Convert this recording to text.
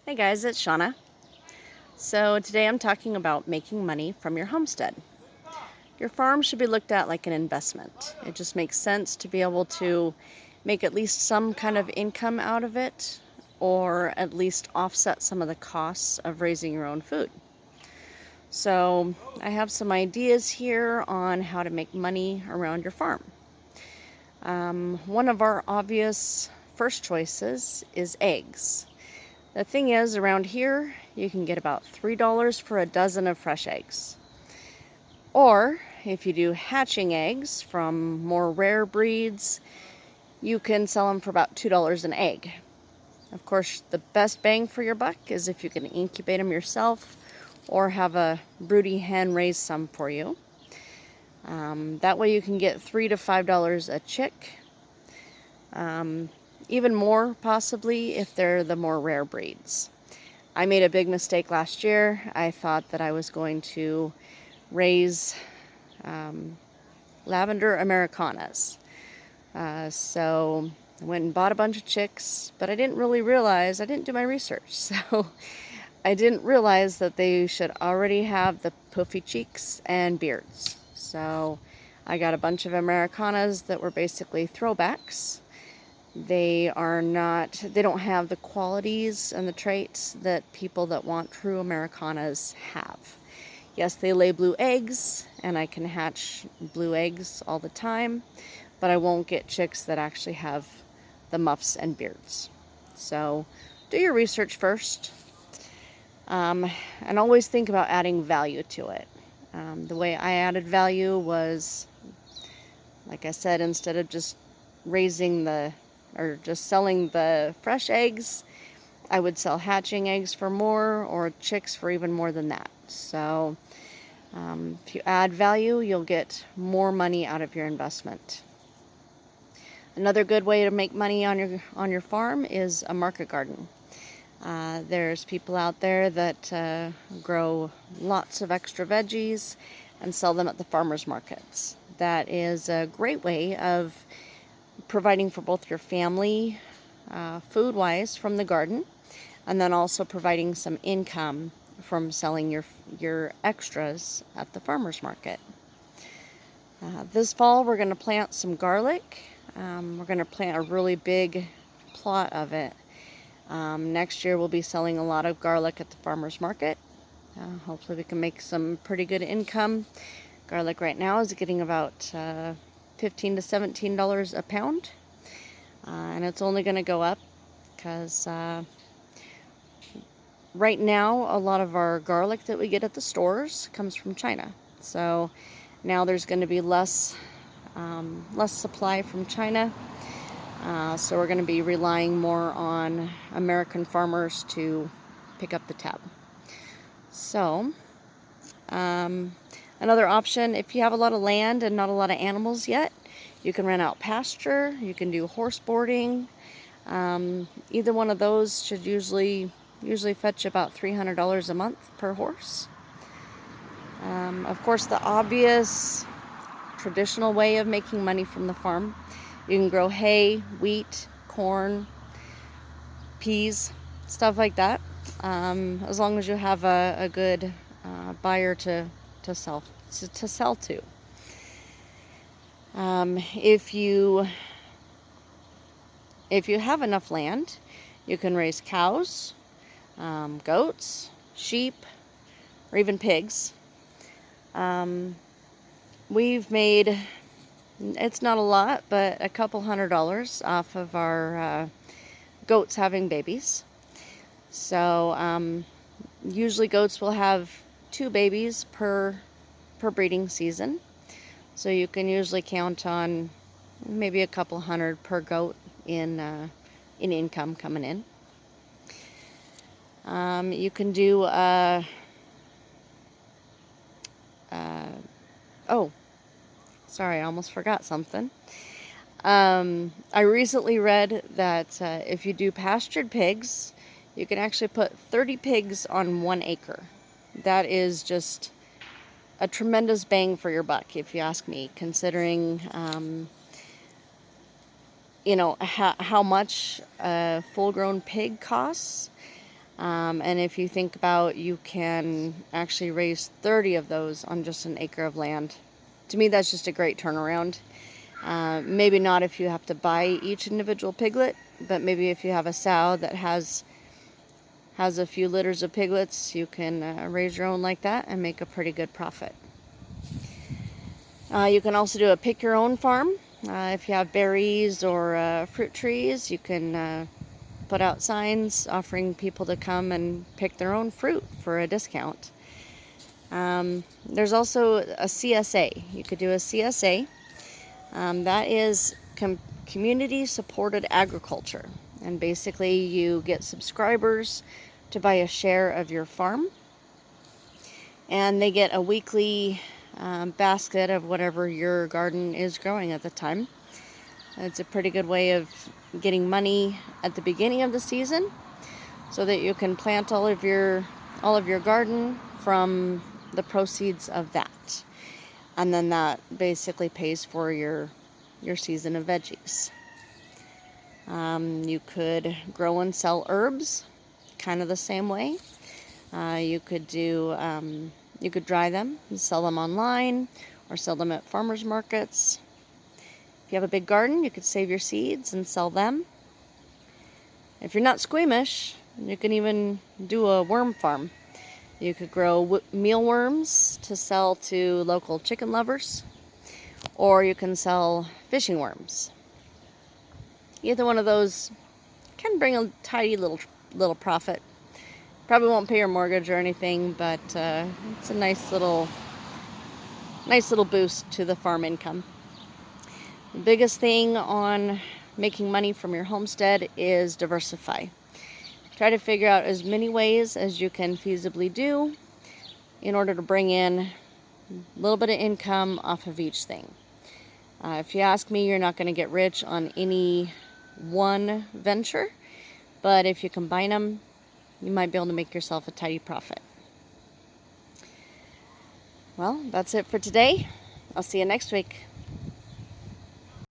Hey guys, it's Shauna. So today I'm talking about making money from your homestead. Your farm should be looked at like an investment. It just makes sense to be able to make at least some kind of income out of it, or at least offset some of the costs of raising your own food. So I have some ideas here on how to make money around your farm. One of our obvious first choices is eggs. The thing is, around here, you can get about $3 for a dozen of fresh eggs. Or, if you do hatching eggs from more rare breeds, you can sell them for about $2 an egg. Of course, the best bang for your buck is if you can incubate them yourself or have a broody hen raise some for you. That way you can get $3 to $5 a chick. Even more possibly if they're the more rare breeds. I made a big mistake last year. I thought that I was going to raise lavender Americanas. So I went and bought a bunch of chicks, but I didn't really realize, I didn't do my research. So I didn't realize that they should already have the puffy cheeks and beards. So I got a bunch of Americanas that were basically throwbacks. They don't have the qualities and the traits that people that want true Americanas have. Yes, they lay blue eggs, and I can hatch blue eggs all the time, but I won't get chicks that actually have the muffs and beards. So do your research first, and always think about adding value to it. The way I added value was, like I said, instead of just just selling the fresh eggs, I would sell hatching eggs for more, or chicks for even more than that. So if you add value, you'll get more money out of your investment. Another good way to make money on your farm is a market garden. There's people out there that grow lots of extra veggies and sell them at the farmers markets. That is a great way of providing for both your family, food-wise, from the garden, and then also providing some income from selling your extras at the farmers market. This fall we're going to plant some garlic. We're going to plant a really big plot of it. Next year we'll be selling a lot of garlic at the farmers market. Hopefully we can make some pretty good income. Garlic right now is getting about $15 to $17 a pound, and it's only going to go up because right now a lot of our garlic that we get at the stores comes from China. So now there's going to be less supply from China. So we're going to be relying more on American farmers to pick up the tab. So another option, if you have a lot of land and not a lot of animals yet, you can rent out pasture, you can do horse boarding. Either one of those should usually fetch about $300 a month per horse. Of course, the obvious traditional way of making money from the farm, you can grow hay, wheat, corn, peas, stuff like that, as long as you have a good buyer to sell to. If you have enough land, you can raise cows, goats, sheep, or even pigs. We've made, it's not a lot, but a couple $100 off of our goats having babies. So usually goats will have 2 babies per breeding season. So you can usually count on maybe a couple hundred per goat in income coming in. You can do oh, sorry, I almost forgot something. I recently read that if you do pastured pigs, you can actually put 30 pigs on 1 acre. That is just a tremendous bang for your buck, if you ask me, considering how much a full-grown pig costs. And if you think about, you can actually raise 30 of those on just an acre of land. To me, that's just a great turnaround. Maybe not if you have to buy each individual piglet, but maybe if you have a sow that has a few litters of piglets, you can raise your own like that and make a pretty good profit. You can also do a pick your own farm. If you have berries or fruit trees, you can put out signs offering people to come and pick their own fruit for a discount. There's also a CSA. You could do a CSA. That is community supported agriculture. And basically you get subscribers to buy a share of your farm. And they get a weekly basket of whatever your garden is growing at the time. It's a pretty good way of getting money at the beginning of the season so that you can plant all of your garden from the proceeds of that. And then that basically pays for your season of veggies. You could grow and sell herbs, kind of the same way. You could dry them and sell them online or sell them at farmers markets. If you have a big garden, you could save your seeds and sell them. If you're not squeamish, you can even do a worm farm. You could grow mealworms to sell to local chicken lovers, or you can sell fishing worms. Either one of those can bring a tidy little profit. Probably won't pay your mortgage or anything, but it's a nice little boost to the farm income. The biggest thing on making money from your homestead is diversify. Try to figure out as many ways as you can feasibly do in order to bring in a little bit of income off of each thing. If you ask me, you're not going to get rich on any one venture, but if you combine them, you might be able to make yourself a tidy profit. Well, that's it for today. I'll see you next week.